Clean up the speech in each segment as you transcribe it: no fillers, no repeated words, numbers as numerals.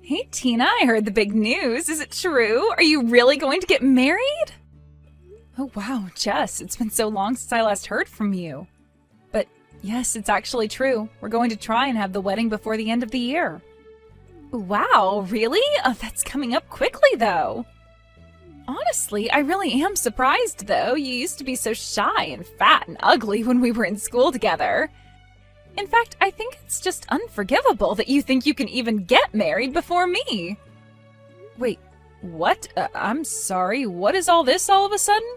Hey Tina, I heard the big news. Is it true? Are you really going to get married? Oh wow, Jess, it's been so long since I last heard from you. But yes, it's actually true. We're going to try and have the wedding before the end of the year. Wow, really? Oh, that's coming up quickly though. Honestly, I really am surprised though. You used to be so shy and fat and ugly when we were in school together. In fact, I think it's just unforgivable that you think you can even get married before me. Wait, what? I'm sorry, what is all this all of a sudden?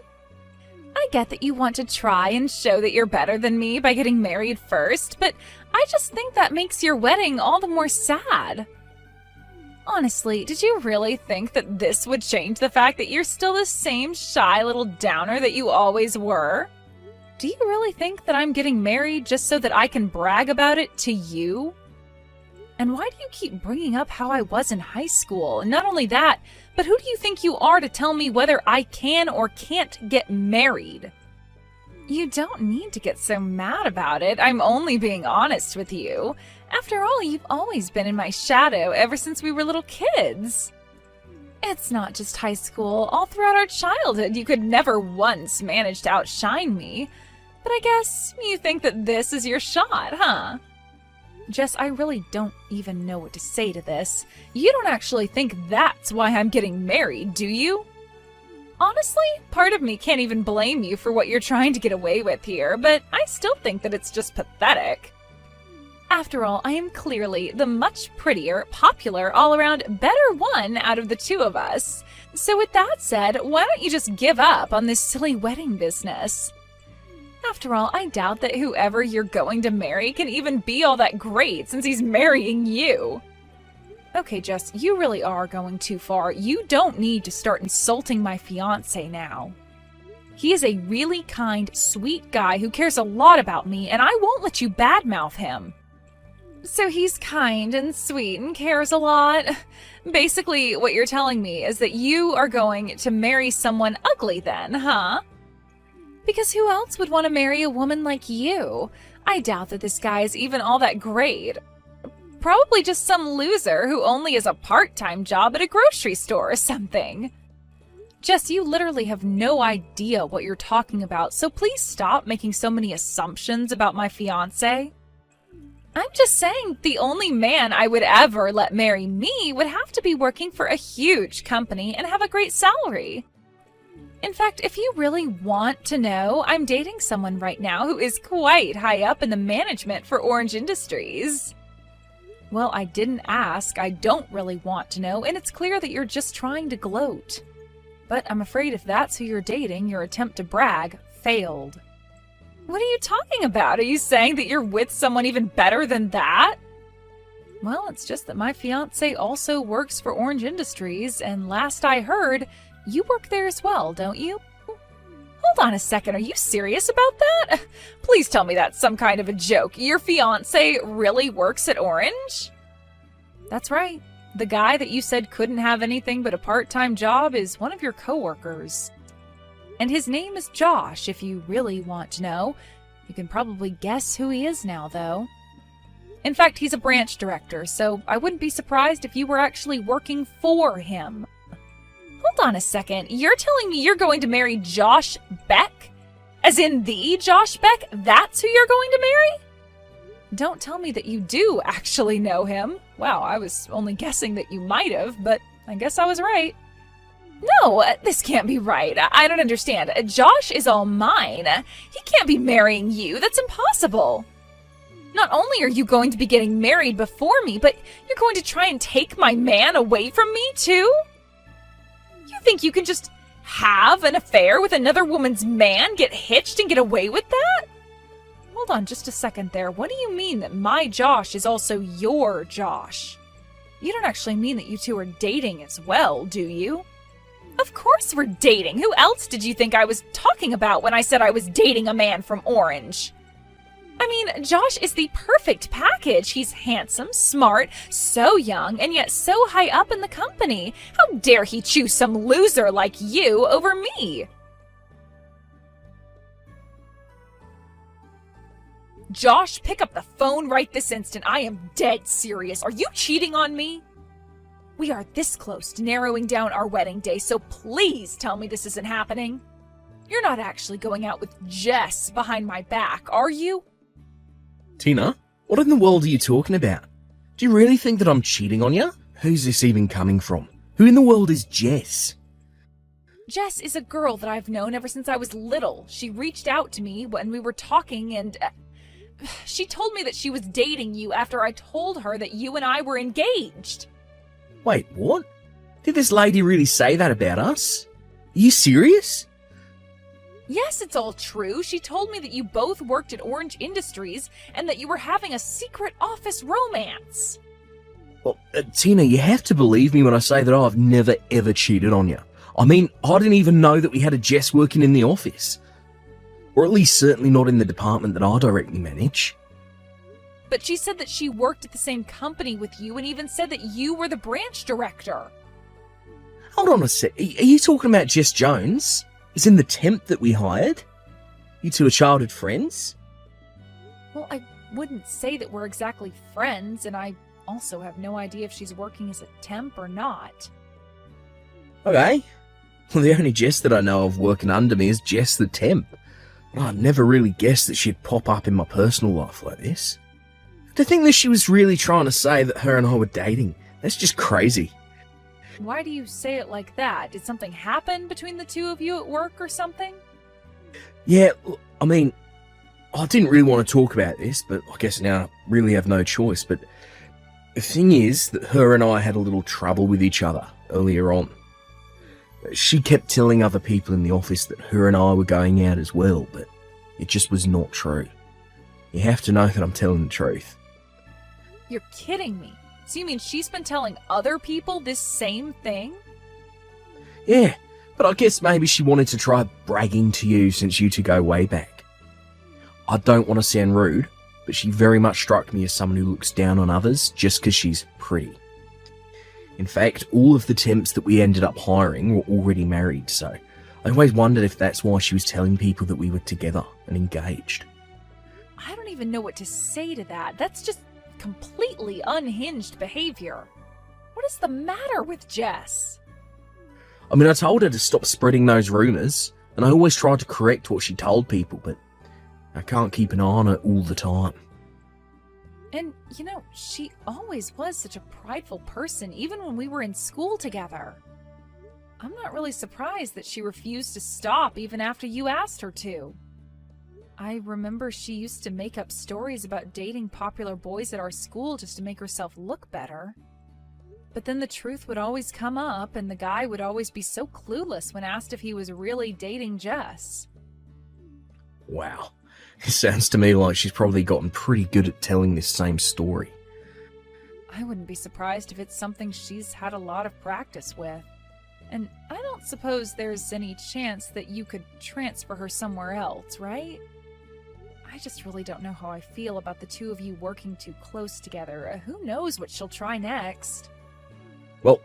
I get that you want to try and show that you're better than me by getting married first, but I just think that makes your wedding all the more sad. Honestly, did you really think that this would change the fact that you're still the same shy little downer that you always were? Do you really think that I'm getting married just so that I can brag about it to you? And why do you keep bringing up how I was in high school? And not only that, but who do you think you are to tell me whether I can or can't get married? You don't need to get so mad about it. I'm only being honest with you. After all, you've always been in my shadow ever since we were little kids. It's not just high school. All throughout our childhood, you could never once manage to outshine me. But I guess you think that this is your shot, huh? Jess, I really don't even know what to say to this. You don't actually think that's why I'm getting married, do you? Honestly, part of me can't even blame you for what you're trying to get away with here, but I still think that it's just pathetic. After all, I am clearly the much prettier, popular, all-around better one out of the two of us. So with that said, why don't you just give up on this silly wedding business? After all, I doubt that whoever you're going to marry can even be all that great since he's marrying you. Okay, Jess, you really are going too far. You don't need to start insulting my fiancé now. He is a really kind, sweet guy who cares a lot about me, and I won't let you badmouth him. So he's kind and sweet and cares a lot. Basically, what you're telling me is that you are going to marry someone ugly then, huh? Because who else would want to marry a woman like you? I doubt that this guy is even all that great. Probably just some loser who only has a part-time job at a grocery store or something. Jess, you literally have no idea what you're talking about, so please stop making so many assumptions about my fiancé. I'm just saying the only man I would ever let marry me would have to be working for a huge company and have a great salary. In fact, if you really want to know, I'm dating someone right now who is quite high up in the management for Orange Industries. Well, I didn't ask, I don't really want to know, and it's clear that you're just trying to gloat. But I'm afraid if that's who you're dating, your attempt to brag failed. What are you talking about? Are you saying that you're with someone even better than that? Well, it's just that my fiancé also works for Orange Industries, and last I heard, you work there as well, don't you? Hold on a second, are you serious about that? Please tell me that's some kind of a joke. Your fiancé really works at Orange? That's right. The guy that you said couldn't have anything but a part-time job is one of your coworkers. And his name is Josh, if you really want to know. You can probably guess who he is now, though. In fact, he's a branch director, so I wouldn't be surprised if you were actually working for him. Hold on a second, you're telling me you're going to marry Josh Beck? As in the Josh Beck? That's who you're going to marry? Don't tell me that you do actually know him. Wow, I was only guessing that you might have, but I guess I was right. No, this can't be right. I don't understand. Josh is all mine. He can't be marrying you. That's impossible. Not only are you going to be getting married before me, but you're going to try and take my man away from me, too? You think you can just have an affair with another woman's man, get hitched, and get away with that? Hold on just a second there. What do you mean that my Josh is also your Josh? You don't actually mean that you two are dating as well, do you? Of course we're dating. Who else did you think I was talking about when I said I was dating a man from Orange? I mean, Josh is the perfect package. He's handsome, smart, so young, and yet so high up in the company. How dare he choose some loser like you over me? Josh, pick up the phone right this instant. I am dead serious. Are you cheating on me? We are this close to narrowing down our wedding day, so please tell me this isn't happening. You're not actually going out with Jess behind my back, are you? Tina, what in the world are you talking about? Do you really think that I'm cheating on you? Who's this even coming from? Who in the world is Jess? Jess is a girl that I've known ever since I was little. She reached out to me when we were talking and she told me that she was dating you after I told her that you and I were engaged. Wait, what? Did this lady really say that about us? Are you serious? Yes, it's all true. She told me that you both worked at Orange Industries and that you were having a secret office romance. Well, Tina, you have to believe me when I say that I've never ever cheated on you. I mean, I didn't even know that we had a Jess working in the office. Or at least certainly not in the department that I directly manage. But she said that she worked at the same company with you and even said that you were the branch director. Hold on a sec. Are you talking about Jess Jones? Is in the temp that we hired? You two are childhood friends? Well, I wouldn't say that we're exactly friends, and I also have no idea if she's working as a temp or not. Okay. Well, the only Jess that I know of working under me is Jess the temp. I'd never really guessed that she'd pop up in my personal life like this. To think that she was really trying to say that her and I were dating, that's just crazy. Why do you say it like that? Did something happen between the two of you at work or something? Yeah, I mean, I didn't really want to talk about this, but I guess now I really have no choice. But the thing is that her and I had a little trouble with each other earlier on. She kept telling other people in the office that her and I were going out as well, but it just was not true. You have to know that I'm telling the truth. You're kidding me. So you mean she's been telling other people this same thing? Yeah, but I guess maybe she wanted to try bragging to you since you two go way back. I don't want to sound rude, but she very much struck me as someone who looks down on others just because she's pretty. In fact, all of the temps that we ended up hiring were already married, so I always wondered if that's why she was telling people that we were together and engaged. I don't even know what to say to that. That's just completely unhinged behavior. What is the matter with Jess? I mean, I told her to stop spreading those rumours, and I always tried to correct what she told people, but I can't keep an eye on her all the time. And, you know, she always was such a prideful person, even when we were in school together. I'm not really surprised that she refused to stop even after you asked her to. I remember she used to make up stories about dating popular boys at our school just to make herself look better. But then the truth would always come up, and the guy would always be so clueless when asked if he was really dating Jess. Wow. It sounds to me like she's probably gotten pretty good at telling this same story. I wouldn't be surprised if it's something she's had a lot of practice with. And I don't suppose there's any chance that you could transfer her somewhere else, right? I just really don't know how I feel about the two of you working too close together. Who knows what she'll try next? Well,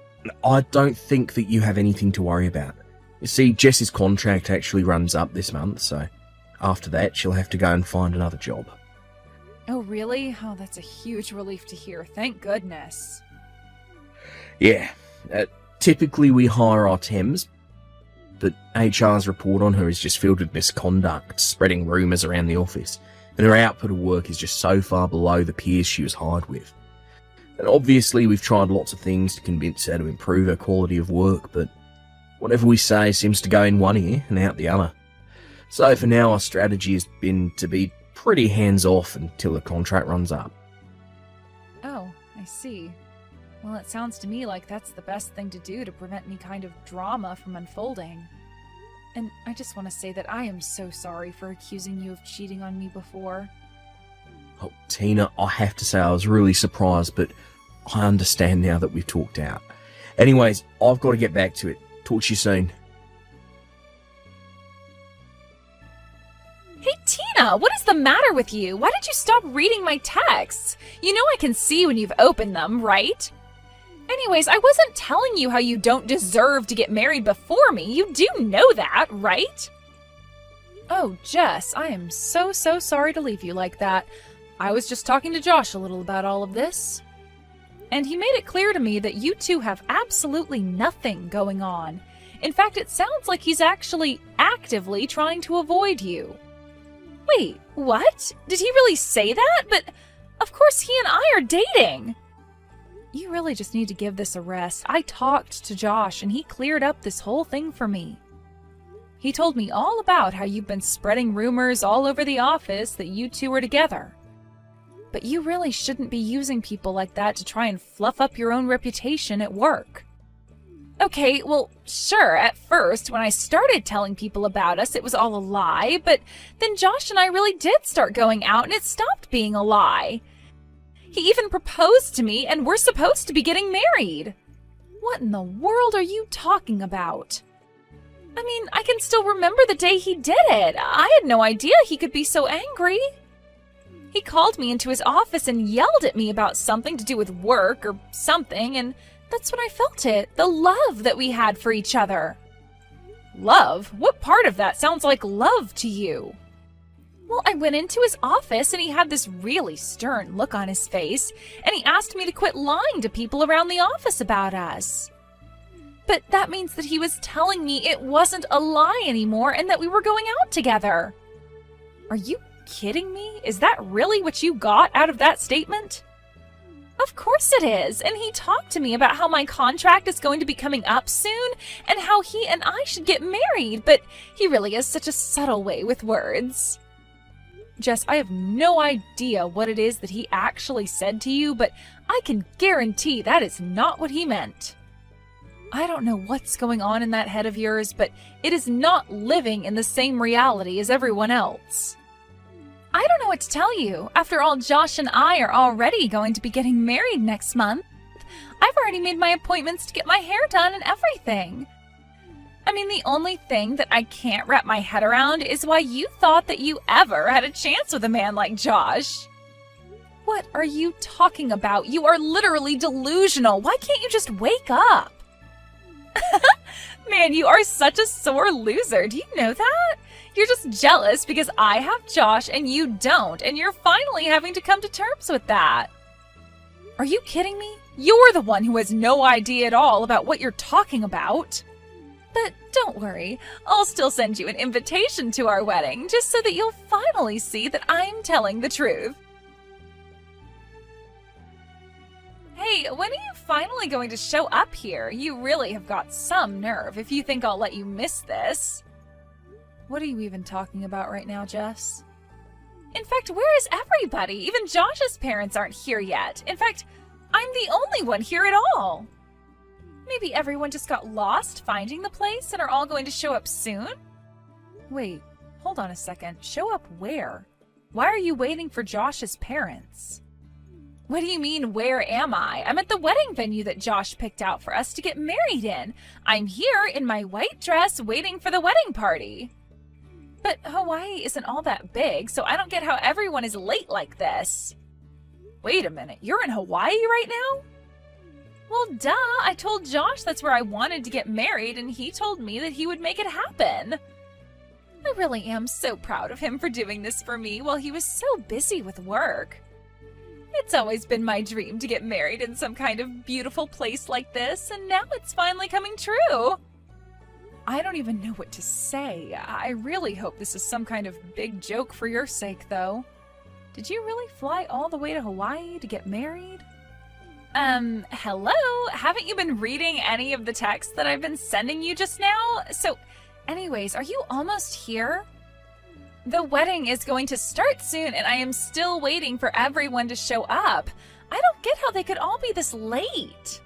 I don't think that you have anything to worry about. You see, Jess's contract actually runs up this month, so after that she'll have to go and find another job. Oh, really? Oh, that's a huge relief to hear. Thank goodness. Yeah. Typically we hire our temps, but HR's report on her is just filled with misconduct, spreading rumours around the office, and her output of work is just so far below the peers she was hired with. And obviously we've tried lots of things to convince her to improve her quality of work, but whatever we say seems to go in one ear and out the other. So for now our strategy has been to be pretty hands-off until the contract runs up. Oh, I see. Well, it sounds to me like that's the best thing to do to prevent any kind of drama from unfolding. And I just want to say that I am so sorry for accusing you of cheating on me before. Oh, Tina, I have to say I was really surprised, but I understand now that we've talked out. Anyways, I've got to get back to it. Talk to you soon. Hey, Tina, what is the matter with you? Why did you stop reading my texts? You know I can see when you've opened them, right? Anyways, I wasn't telling you how you don't deserve to get married before me. You do know that, right? Oh, Jess, I am so sorry to leave you like that. I was just talking to Josh a little about all of this. And he made it clear to me that you two have absolutely nothing going on. In fact, it sounds like he's actually actively trying to avoid you. Wait, what? Did he really say that? But of course he and I are dating. You really just need to give this a rest. I talked to Josh and he cleared up this whole thing for me. He told me all about how you've been spreading rumors all over the office that you two are together. But you really shouldn't be using people like that to try and fluff up your own reputation at work. Okay, well, sure, at first, when I started telling people about us, it was all a lie, but then Josh and I really did start going out and it stopped being a lie. He even proposed to me and we're supposed to be getting married. What in the world are you talking about? I mean, I can still remember the day he did it. I had no idea he could be so angry. He called me into his office and yelled at me about something to do with work or something, and that's when I felt it, the love that we had for each other. Love? What part of that sounds like love to you? Well, I went into his office and he had this really stern look on his face, and he asked me to quit lying to people around the office about us. But that means that he was telling me it wasn't a lie anymore and that we were going out together. Are you kidding me? Is that really what you got out of that statement? Of course it is, and he talked to me about how my contract is going to be coming up soon and how he and I should get married, but he really has such a subtle way with words. Jess, I have no idea what it is that he actually said to you, but I can guarantee that is not what he meant. I don't know what's going on in that head of yours, but it is not living in the same reality as everyone else. I don't know what to tell you. After all, Josh and I are already going to be getting married next month. I've already made my appointments to get my hair done and everything. I mean, the only thing that I can't wrap my head around is why you thought that you ever had a chance with a man like Josh. What are you talking about? You are literally delusional. Why can't you just wake up? Man, you are such a sore loser. Do you know that? You're just jealous because I have Josh and you don't, and you're finally having to come to terms with that. Are you kidding me? You're the one who has no idea at all about what you're talking about. But don't worry, I'll still send you an invitation to our wedding, just so that you'll finally see that I'm telling the truth. Hey, when are you finally going to show up here? You really have got some nerve if you think I'll let you miss this. What are you even talking about right now, Jess? In fact, where is everybody? Even Josh's parents aren't here yet. In fact, I'm the only one here at all. Maybe everyone just got lost finding the place and are all going to show up soon? Wait, hold on a second. Show up where? Why are you waiting for Josh's parents? What do you mean, where am I? I'm at the wedding venue that Josh picked out for us to get married in. I'm here in my white dress waiting for the wedding party. But Hawaii isn't all that big, so I don't get how everyone is late like this. Wait a minute, you're in Hawaii right now? Well, duh, I told Josh that's where I wanted to get married, and he told me that he would make it happen. I really am so proud of him for doing this for me while he was so busy with work. It's always been my dream to get married in some kind of beautiful place like this, and now it's finally coming true. I don't even know what to say. I really hope this is some kind of big joke for your sake, though. Did you really fly all the way to Hawaii to get married? Hello? Haven't you been reading any of the texts that I've been sending you just now? So, anyways, are you almost here? The wedding is going to start soon, and I am still waiting for everyone to show up. I don't get how they could all be this late.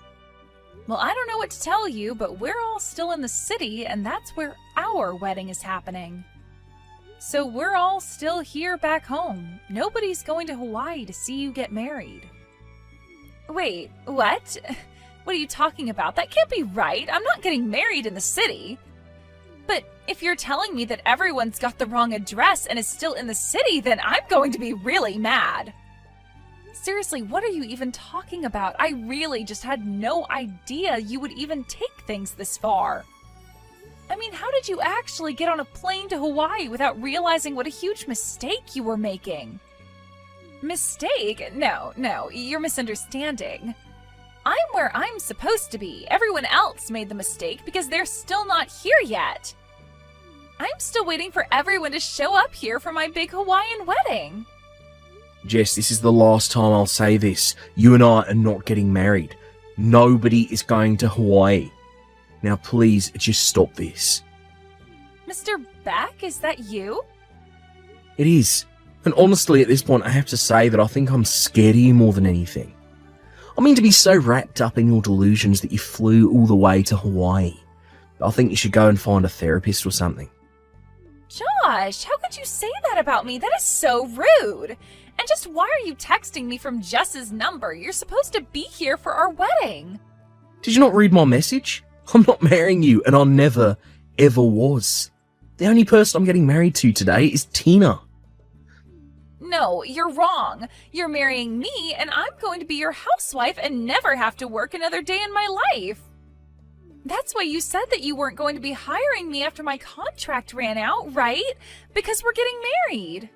Well, I don't know what to tell you, but we're all still in the city, and that's where our wedding is happening. So we're all still here back home. Nobody's going to Hawaii to see you get married. Wait, what? What are you talking about? That can't be right. I'm not getting married in the city. But if you're telling me that everyone's got the wrong address and is still in the city, then I'm going to be really mad. Seriously, what are you even talking about? I really just had no idea you would even take things this far. I mean, how did you actually get on a plane to Hawaii without realizing what a huge mistake you were making? Mistake? No, you're misunderstanding. I'm where I'm supposed to be. Everyone else made the mistake because they're still not here yet. I'm still waiting for everyone to show up here for my big Hawaiian wedding. Jess, this is the last time I'll say this. You and I are not getting married. Nobody is going to Hawaii. Now please, just stop this. Mr. Beck, is that you? It is. And honestly, at this point, I have to say that I think I'm scared of you more than anything. I mean, to be so wrapped up in your delusions that you flew all the way to Hawaii. I think you should go and find a therapist or something. Josh, how could you say that about me? That is so rude. And just why are you texting me from Jess's number? You're supposed to be here for our wedding. Did you not read my message? I'm not marrying you, and I never, ever was. The only person I'm getting married to today is Tina. No, you're wrong. You're marrying me, and I'm going to be your housewife and never have to work another day in my life. That's why you said that you weren't going to be hiring me after my contract ran out, right? Because we're getting married.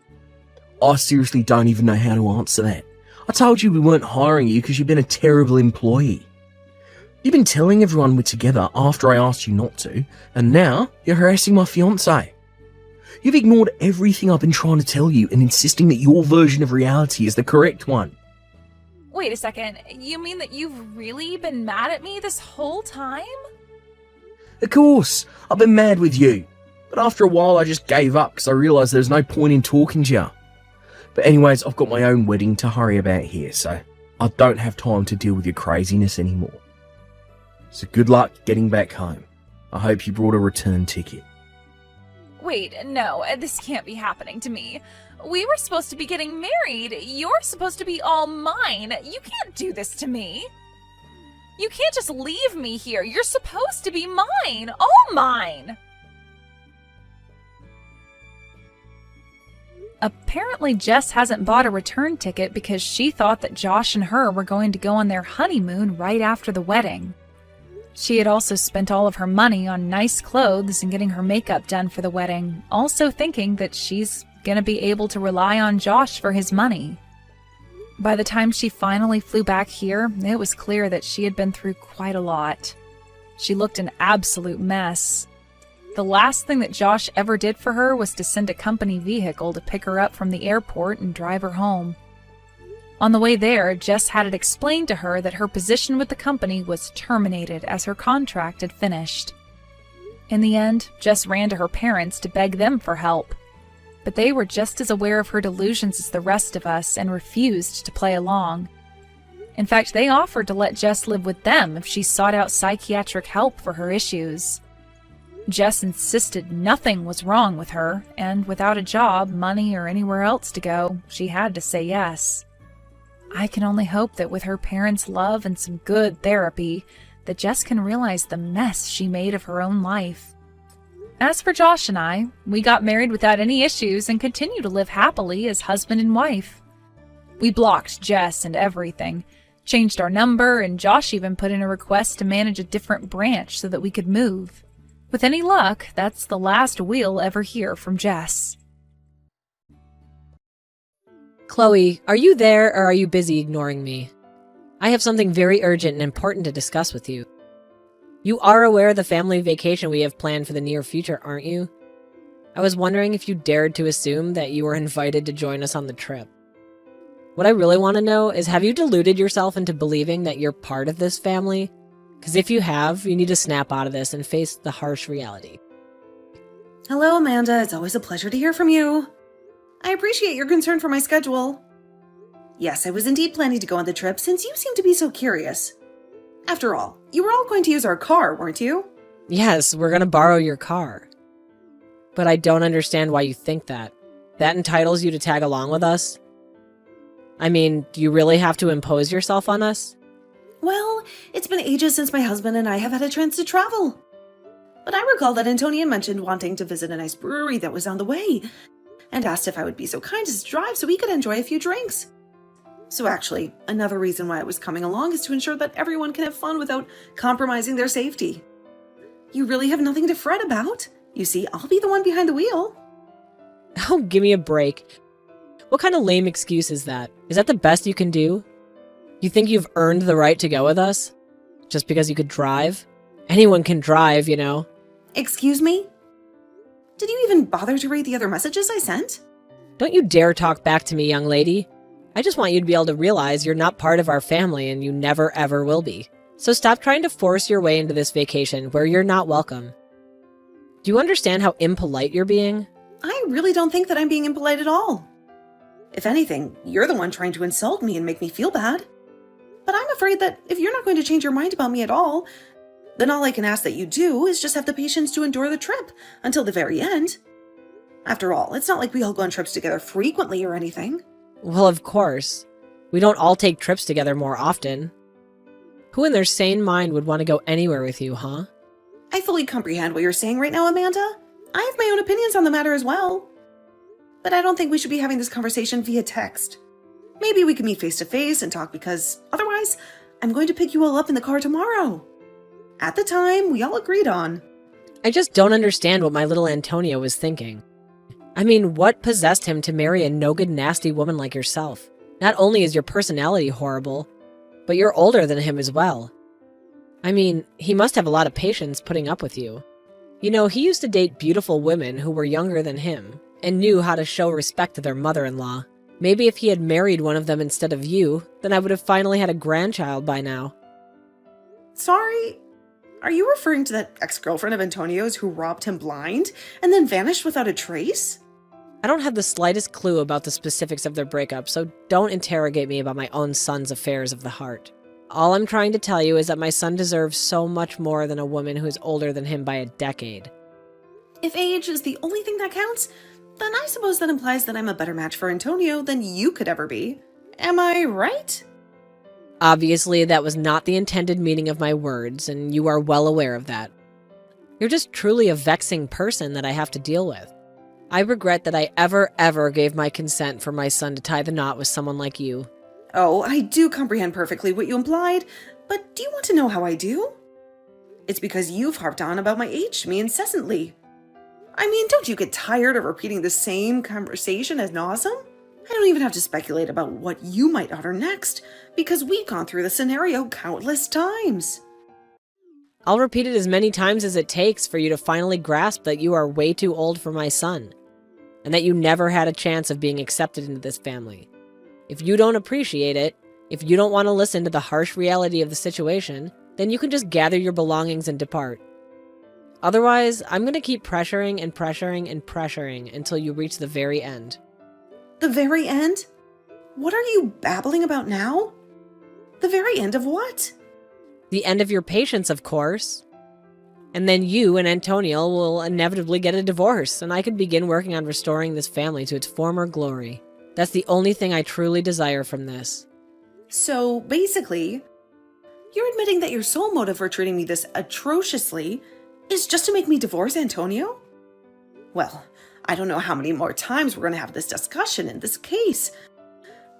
I seriously don't even know how to answer that. I told you we weren't hiring you because you've been a terrible employee. You've been telling everyone we're together after I asked you not to, and now you're harassing my fiancé. You've ignored everything I've been trying to tell you and insisting that your version of reality is the correct one. Wait a second, you mean that you've really been mad at me this whole time? Of course, I've been mad with you. But after a while I just gave up because I realised there's no point in talking to you. But anyways, I've got my own wedding to hurry about here, so I don't have time to deal with your craziness anymore. So good luck getting back home. I hope you brought a return ticket. Wait, no, this can't be happening to me. We were supposed to be getting married. You're supposed to be all mine. You can't do this to me. You can't just leave me here. You're supposed to be mine. All mine. Apparently, Jess hasn't bought a return ticket because she thought that Josh and her were going to go on their honeymoon right after the wedding. She had also spent all of her money on nice clothes and getting her makeup done for the wedding, also thinking that she's gonna be able to rely on Josh for his money. By the time she finally flew back here, it was clear that she had been through quite a lot. She looked an absolute mess. The last thing that Josh ever did for her was to send a company vehicle to pick her up from the airport and drive her home. On the way there, Jess had it explained to her that her position with the company was terminated as her contract had finished. In the end, Jess ran to her parents to beg them for help. But they were just as aware of her delusions as the rest of us and refused to play along. In fact, they offered to let Jess live with them if she sought out psychiatric help for her issues. Jess insisted nothing was wrong with her, and without a job, money, or anywhere else to go, she had to say yes. I can only hope that with her parents' love and some good therapy, that Jess can realize the mess she made of her own life. As for Josh and I, we got married without any issues and continue to live happily as husband and wife. We blocked Jess and everything, changed our number, and Josh even put in a request to manage a different branch so that we could move. With any luck, that's the last we'll ever hear from Jess. Chloe, are you there or are you busy ignoring me? I have something very urgent and important to discuss with you. You are aware of the family vacation we have planned for the near future, aren't you? I was wondering if you dared to assume that you were invited to join us on the trip. What I really want to know is, have you deluded yourself into believing that you're part of this family? Because if you have, you need to snap out of this and face the harsh reality. Hello, Amanda. It's always a pleasure to hear from you. I appreciate your concern for my schedule. Yes, I was indeed planning to go on the trip since you seem to be so curious. After all, you were all going to use our car, weren't you? Yes, we're going to borrow your car. But I don't understand why you think that. That entitles you to tag along with us? I mean, do you really have to impose yourself on us? Well, it's been ages since my husband and I have had a chance to travel. But I recall that Antonia mentioned wanting to visit a nice brewery that was on the way, and asked if I would be so kind as to drive so we could enjoy a few drinks. So actually, another reason why I was coming along is to ensure that everyone can have fun without compromising their safety. You really have nothing to fret about. You see, I'll be the one behind the wheel. Oh, give me a break. What kind of lame excuse is that? Is that the best you can do? You think you've earned the right to go with us? Just because you could drive? Anyone can drive, you know. Excuse me? Did you even bother to read the other messages I sent? Don't you dare talk back to me, young lady. I just want you to be able to realize you're not part of our family and you never ever will be. So stop trying to force your way into this vacation where you're not welcome. Do you understand how impolite you're being? I really don't think that I'm being impolite at all. If anything, you're the one trying to insult me and make me feel bad. But I'm afraid that if you're not going to change your mind about me at all, then all I can ask that you do is just have the patience to endure the trip until the very end. After all, it's not like we all go on trips together frequently or anything. Well, of course. We don't all take trips together more often. Who in their sane mind would want to go anywhere with you, huh? I fully comprehend what you're saying right now, Amanda. I have my own opinions on the matter as well. But I don't think we should be having this conversation via text. Maybe we can meet face to face and talk because otherwise, I'm going to pick you all up in the car tomorrow. At the time we all agreed on. I just don't understand what my little Antonio was thinking. I mean, what possessed him to marry a no-good nasty woman like yourself? Not only is your personality horrible, but you're older than him as well. I mean, he must have a lot of patience putting up with you. You know, he used to date beautiful women who were younger than him and knew how to show respect to their mother-in-law. Maybe if he had married one of them instead of you, then I would have finally had a grandchild by now. Sorry, are you referring to that ex-girlfriend of Antonio's who robbed him blind and then vanished without a trace? I don't have the slightest clue about the specifics of their breakup, so don't interrogate me about my own son's affairs of the heart. All I'm trying to tell you is that my son deserves so much more than a woman who is older than him by a decade. If age is the only thing that counts, then I suppose that implies that I'm a better match for Antonio than you could ever be. Am I right? Obviously, that was not the intended meaning of my words, and you are well aware of that. You're just truly a vexing person that I have to deal with. I regret that I ever gave my consent for my son to tie the knot with someone like you. Oh, I do comprehend perfectly what you implied, but do you want to know how I do? It's because you've harped on about my age to me incessantly. I mean, don't you get tired of repeating the same conversation ad nauseum? I don't even have to speculate about what you might utter next, because we've gone through the scenario countless times. I'll repeat it as many times as it takes for you to finally grasp that you are way too old for my son, and that you never had a chance of being accepted into this family. If you don't appreciate it, if you don't want to listen to the harsh reality of the situation, then you can just gather your belongings and depart. Otherwise, I'm going to keep pressuring and pressuring and pressuring until you reach the very end. The very end? What are you babbling about now? The very end of what? The end of your patience, of course. And then you and Antonio will inevitably get a divorce, and I could begin working on restoring this family to its former glory. That's the only thing I truly desire from this. So, basically, you're admitting that your sole motive for treating me this atrociously is just to make me divorce Antonio? Well, I don't know how many more times we're going to have this discussion in this case.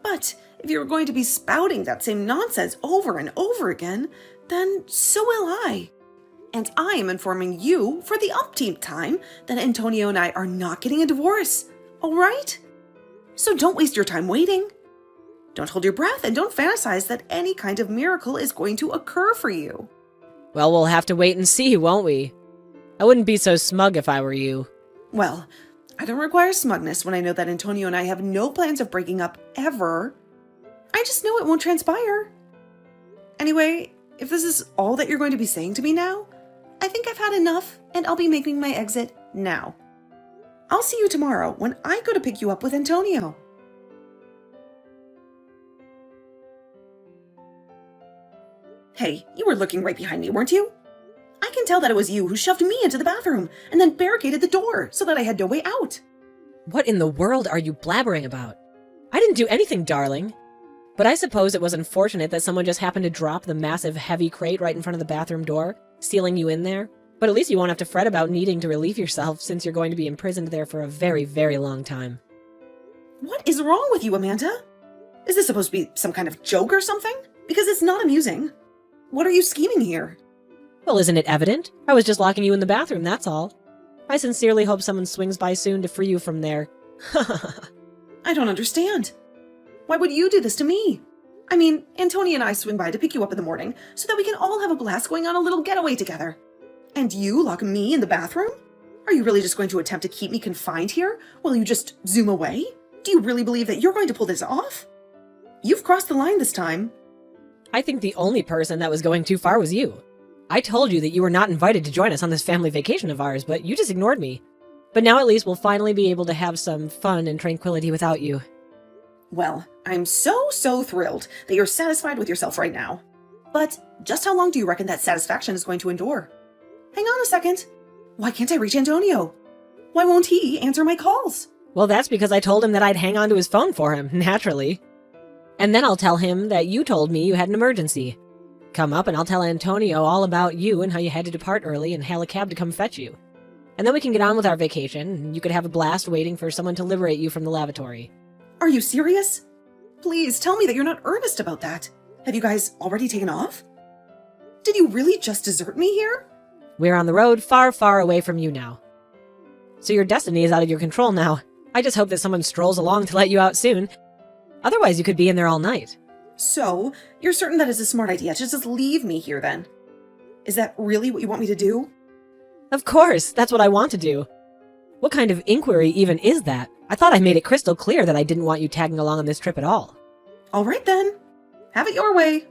But if you're going to be spouting that same nonsense over and over again, then so will I. And I am informing you for the umpteenth time that Antonio and I are not getting a divorce, all right? So don't waste your time waiting. Don't hold your breath and don't fantasize that any kind of miracle is going to occur for you. Well, we'll have to wait and see, won't we? I wouldn't be so smug if I were you. Well, I don't require smugness when I know that Antonio and I have no plans of breaking up ever. I just know it won't transpire. Anyway, if this is all that you're going to be saying to me now, I think I've had enough and I'll be making my exit now. I'll see you tomorrow when I go to pick you up with Antonio. Hey, you were looking right behind me, weren't you? I can tell that it was you who shoved me into the bathroom and then barricaded the door so that I had no way out. What in the world are you blabbering about? I didn't do anything, darling. But I suppose it was unfortunate that someone just happened to drop the massive heavy crate right in front of the bathroom door, sealing you in there. But at least you won't have to fret about needing to relieve yourself since you're going to be imprisoned there for a very, very long time. What is wrong with you, Amanda? Is this supposed to be some kind of joke or something? Because it's not amusing. What are you scheming here? Well, isn't it evident? I was just locking you in the bathroom, that's all. I sincerely hope someone swings by soon to free you from there. I don't understand. Why would you do this to me? I mean, Antonia and I swing by to pick you up in the morning so that we can all have a blast going on a little getaway together. And you lock me in the bathroom? Are you really just going to attempt to keep me confined here while you just zoom away? Do you really believe that you're going to pull this off? You've crossed the line this time. I think the only person that was going too far was you. I told you that you were not invited to join us on this family vacation of ours, but you just ignored me. But now at least we'll finally be able to have some fun and tranquility without you. Well, I'm so thrilled that you're satisfied with yourself right now. But just how long do you reckon that satisfaction is going to endure? Hang on a second. Why can't I reach Antonio? Why won't he answer my calls? Well, that's because I told him that I'd hang on to his phone for him, naturally. And then I'll tell him that you told me you had an emergency. Come up and I'll tell Antonio all about you and how you had to depart early and hail a cab to come fetch you. And then we can get on with our vacation, and you could have a blast waiting for someone to liberate you from the lavatory. Are you serious? Please tell me that you're not earnest about that. Have you guys already taken off? Did you really just desert me here? We're on the road far, far away from you now. So your destiny is out of your control now. I just hope that someone strolls along to let you out soon. Otherwise, you could be in there all night. So, you're certain that it's a smart idea to just leave me here then? Is that really what you want me to do? Of course, that's what I want to do. What kind of inquiry even is that? I thought I made it crystal clear that I didn't want you tagging along on this trip at all. All right then. Have it your way.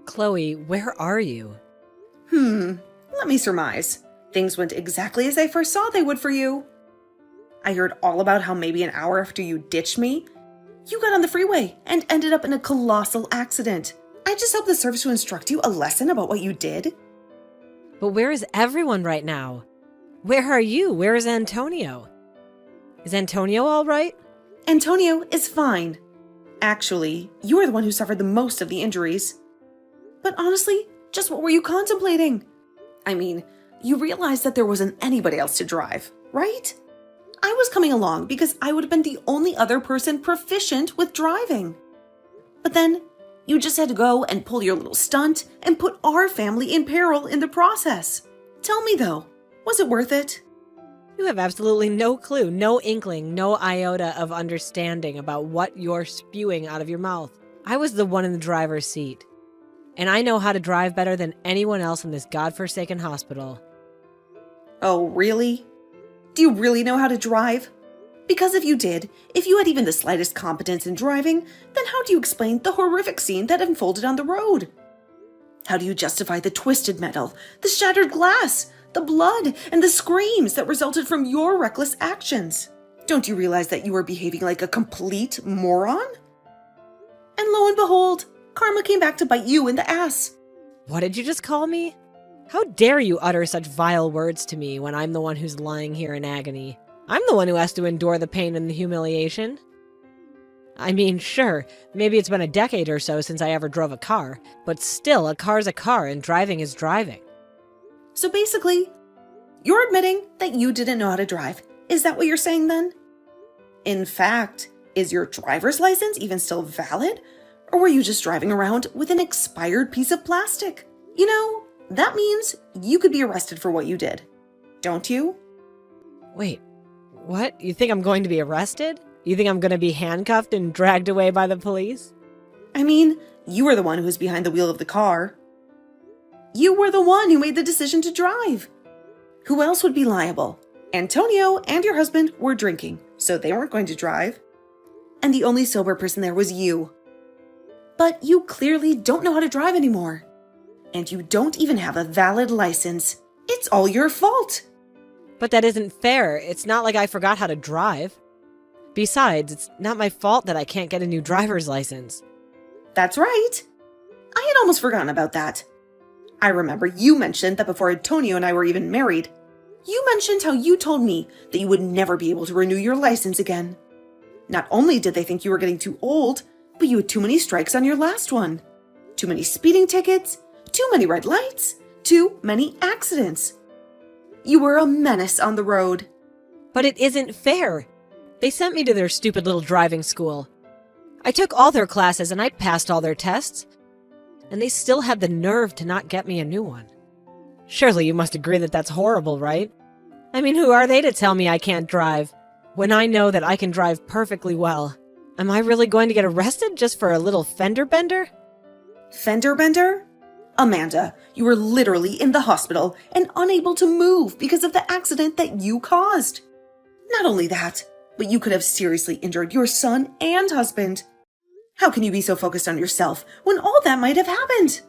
Chloe, where are you? Let me surmise. Things went exactly as I first saw they would for you. I heard all about how maybe an hour after you ditched me, you got on the freeway and ended up in a colossal accident. I just hope this serves to instruct you a lesson about what you did. But where is everyone right now? Where are you? Where is Antonio? Is Antonio all right? Antonio is fine. Actually, you are the one who suffered the most of the injuries. But honestly, just what were you contemplating? I mean, you realized that there wasn't anybody else to drive, right? I was coming along because I would have been the only other person proficient with driving. But then, you just had to go and pull your little stunt and put our family in peril in the process. Tell me though, was it worth it? You have absolutely no clue, no inkling, no iota of understanding about what you're spewing out of your mouth. I was the one in the driver's seat. And I know how to drive better than anyone else in this godforsaken hospital. Oh, really? Do you really know how to drive? Because if you did, if you had even the slightest competence in driving, then how do you explain the horrific scene that unfolded on the road? How do you justify the twisted metal, the shattered glass, the blood, and the screams that resulted from your reckless actions? Don't you realize that you are behaving like a complete moron? And lo and behold, karma came back to bite you in the ass. What did you just call me? How dare you utter such vile words to me when I'm the one who's lying here in agony? I'm the one who has to endure the pain and the humiliation. I mean, sure, maybe it's been a decade or so since I ever drove a car, but still, a car's a car and driving is driving. So basically, you're admitting that you didn't know how to drive. Is that what you're saying then? In fact, is your driver's license even still valid? Or were you just driving around with an expired piece of plastic? You know, that means you could be arrested for what you did. Don't you? Wait, what? You think I'm going to be arrested? You think I'm going to be handcuffed and dragged away by the police? I mean, you were the one who was behind the wheel of the car. You were the one who made the decision to drive. Who else would be liable? Antonio and your husband were drinking, so they weren't going to drive. And the only sober person there was you. But you clearly don't know how to drive anymore. And you don't even have a valid license. It's all your fault. But that isn't fair. It's not like I forgot how to drive. Besides, it's not my fault that I can't get a new driver's license. That's right. I had almost forgotten about that. I remember you mentioned that before Antonio and I were even married, you mentioned how you told me that you would never be able to renew your license again. Not only did they think you were getting too old, but you had too many strikes on your last one. Too many speeding tickets, too many red lights, too many accidents. You were a menace on the road. But it isn't fair. They sent me to their stupid little driving school. I took all their classes and I passed all their tests. And they still had the nerve to not get me a new one. Surely you must agree that that's horrible, right? I mean, who are they to tell me I can't drive? When I know that I can drive perfectly well, am I really going to get arrested just for a little fender bender? Fender bender? Amanda, you were literally in the hospital and unable to move because of the accident that you caused. Not only that, but you could have seriously injured your son and husband. How can you be so focused on yourself when all that might have happened?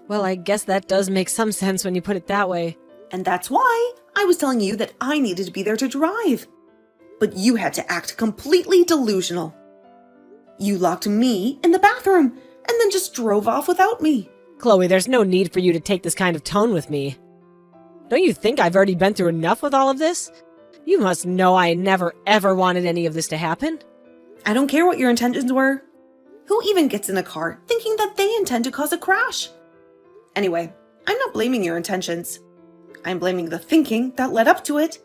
Well, I guess that does make some sense when you put it that way. And that's why I was telling you that I needed to be there to drive. But you had to act completely delusional. You locked me in the bathroom and then just drove off without me. Chloe, there's no need for you to take this kind of tone with me. Don't you think I've already been through enough with all of this? You must know I never ever wanted any of this to happen. I don't care what your intentions were. Who even gets in a car thinking that they intend to cause a crash? Anyway, I'm not blaming your intentions. I'm blaming the thinking that led up to it.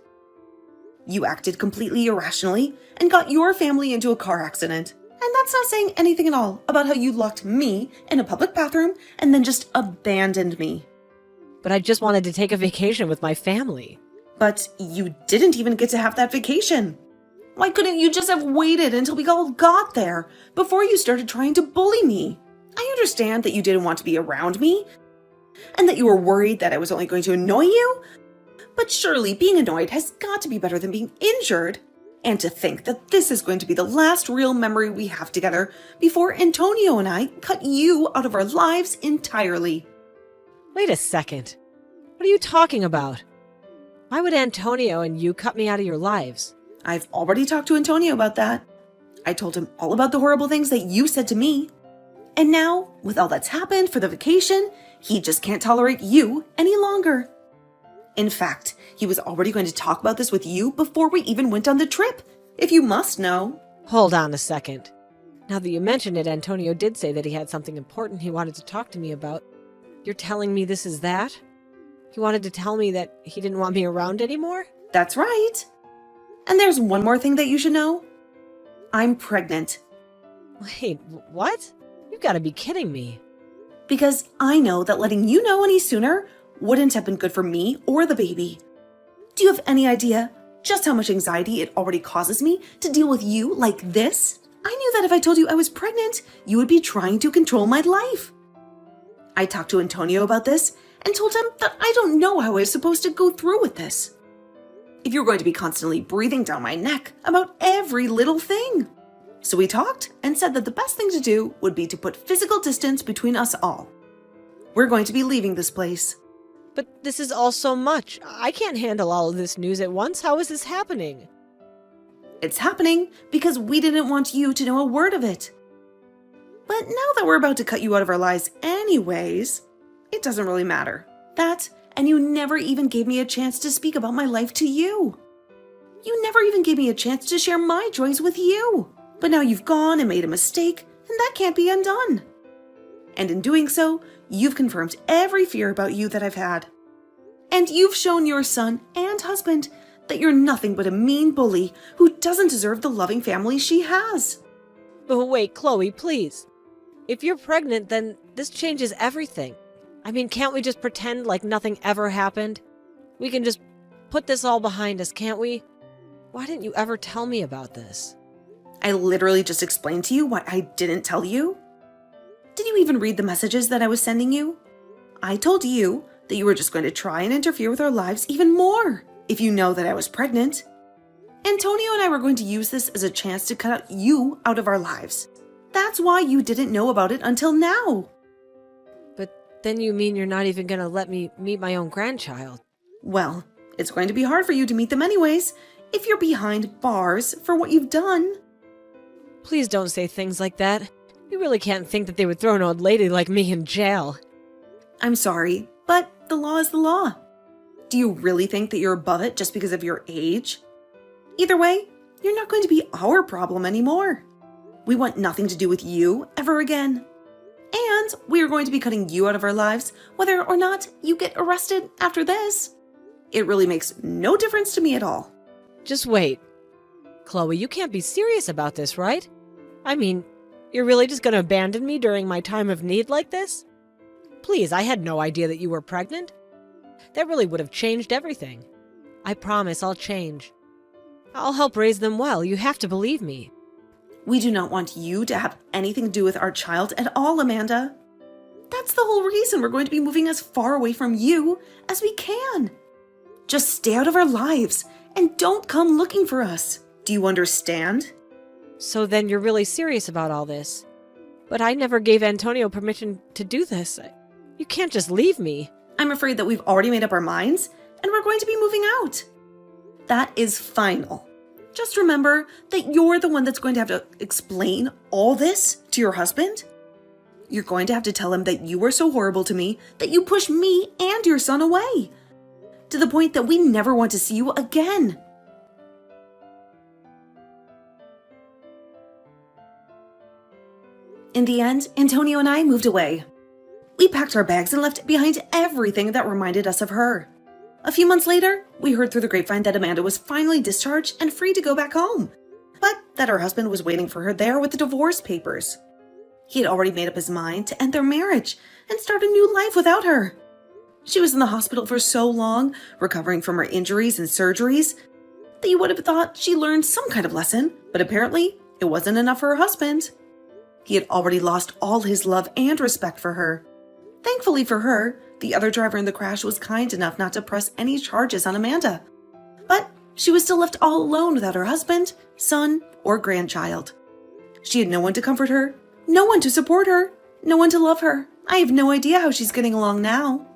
You acted completely irrationally and got your family into a car accident. And that's not saying anything at all about how you locked me in a public bathroom and then just abandoned me. But I just wanted to take a vacation with my family. But you didn't even get to have that vacation. Why couldn't you just have waited until we all got there before you started trying to bully me? I understand that you didn't want to be around me and that you were worried that I was only going to annoy you, but surely being annoyed has got to be better than being injured. And to think that this is going to be the last real memory we have together before Antonio and I cut you out of our lives entirely. Wait a second. What are you talking about? Why would Antonio and you cut me out of your lives? I've already talked to Antonio about that. I told him all about the horrible things that you said to me. And now, with all that's happened for the vacation, he just can't tolerate you any longer. In fact, he was already going to talk about this with you before we even went on the trip, if you must know. Hold on a second. Now that you mention it, Antonio did say that he had something important he wanted to talk to me about. You're telling me this is that? He wanted to tell me that he didn't want me around anymore? That's right. And there's one more thing that you should know. I'm pregnant. Wait, what? You've got to be kidding me. Because I know that letting you know any sooner wouldn't have been good for me or the baby. Do you have any idea just how much anxiety it already causes me to deal with you like this? I knew that if I told you I was pregnant, you would be trying to control my life. I talked to Antonio about this and told him that I don't know how I was supposed to go through with this. If you're going to be constantly breathing down my neck about every little thing. So we talked and said that the best thing to do would be to put physical distance between us all. We're going to be leaving this place. But this is all so much. I can't handle all of this news at once. How is this happening? It's happening because we didn't want you to know a word of it. But now that we're about to cut you out of our lives anyways, it doesn't really matter. That, and you never even gave me a chance to speak about my life to you. You never even gave me a chance to share my joys with you. But now you've gone and made a mistake, and that can't be undone. And in doing so, you've confirmed every fear about you that I've had. And you've shown your son and husband that you're nothing but a mean bully who doesn't deserve the loving family she has. But wait, Chloe, please. If you're pregnant, then this changes everything. I mean, can't we just pretend like nothing ever happened? We can just put this all behind us, can't we? Why didn't you ever tell me about this? I literally just explained to you why I didn't tell you. Did you even read the messages that I was sending you? I told you that you were just going to try and interfere with our lives even more if you know that I was pregnant. Antonio and I were going to use this as a chance to cut you out of our lives. That's why you didn't know about it until now. But then you mean you're not even going to let me meet my own grandchild? Well, it's going to be hard for you to meet them anyways if you're behind bars for what you've done. Please don't say things like that. You really can't think that they would throw an old lady like me in jail. I'm sorry, but the law is the law. Do you really think that you're above it just because of your age? Either way, you're not going to be our problem anymore. We want nothing to do with you ever again. And we are going to be cutting you out of our lives, whether or not you get arrested after this. It really makes no difference to me at all. Just wait. Chloe, you can't be serious about this, right? I mean, you're really just going to abandon me during my time of need like this? Please, I had no idea that you were pregnant. That really would have changed everything. I promise I'll change. I'll help raise them well. You have to believe me. We do not want you to have anything to do with our child at all, Amanda. That's the whole reason we're going to be moving as far away from you as we can. Just stay out of our lives and don't come looking for us. Do you understand? So then you're really serious about all this. But I never gave Antonio permission to do this. You can't just leave me. I'm afraid that we've already made up our minds and we're going to be moving out. That is final. Just remember that you're the one that's going to have to explain all this to your husband. You're going to have to tell him that you were so horrible to me that you pushed me and your son away, to the point that we never want to see you again. In the end, Antonio and I moved away. We packed our bags and left behind everything that reminded us of her. A few months later, we heard through the grapevine that Amanda was finally discharged and free to go back home, but that her husband was waiting for her there with the divorce papers. He had already made up his mind to end their marriage and start a new life without her. She was in the hospital for so long, recovering from her injuries and surgeries, that you would have thought she learned some kind of lesson, but apparently it wasn't enough for her husband. He had already lost all his love and respect for her. Thankfully for her, the other driver in the crash was kind enough not to press any charges on Amanda. But she was still left all alone without her husband, son, or grandchild. She had no one to comfort her, no one to support her, no one to love her. I have no idea how she's getting along now.